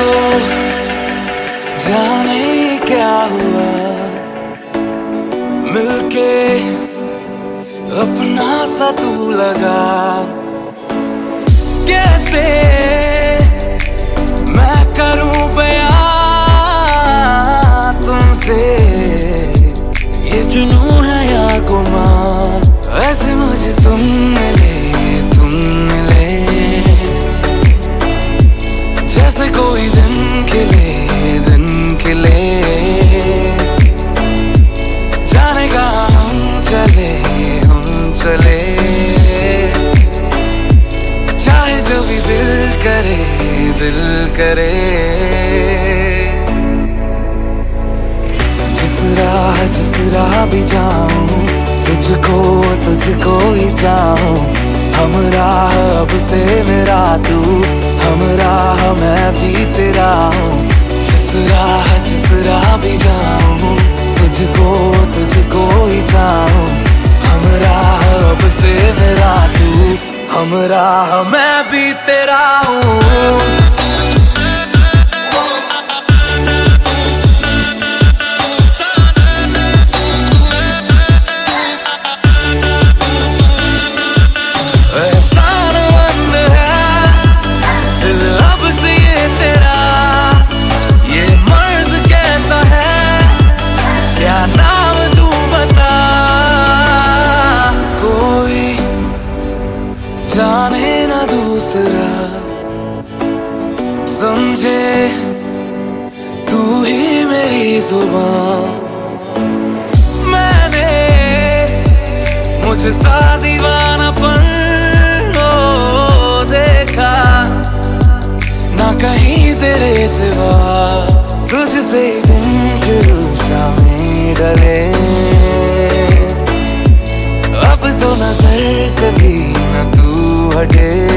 को जाने क्या हुआ, मिलके अपना सा तू लगा। कैसे मैं करूं बयां तुमसे, ये जुनूं है या गुमान। ऐसे मुझे तुम मिले जैसे कोई दिन खिले जाने का हम चले चाहे जो भी दिल करे जिस राह भी जाऊं तुझको ही चाहूं। हम राह अब से मेरा तू, हम राह मैं भी तेरा हूँ। जिस राह भी जाऊं तुझको ही चाहूं। हम राह अब से मेरा तू, हम राह मैं भी तेरा हूँ। जाने ना दूसरा समझे तू ही मेरी जुबान। मैंने मुझे सा दीवानापन देखा ना कहीं तेरे सिवा। तुझसे दिन शुरू शामें डले, अब तो नजर से भी न तू हटे।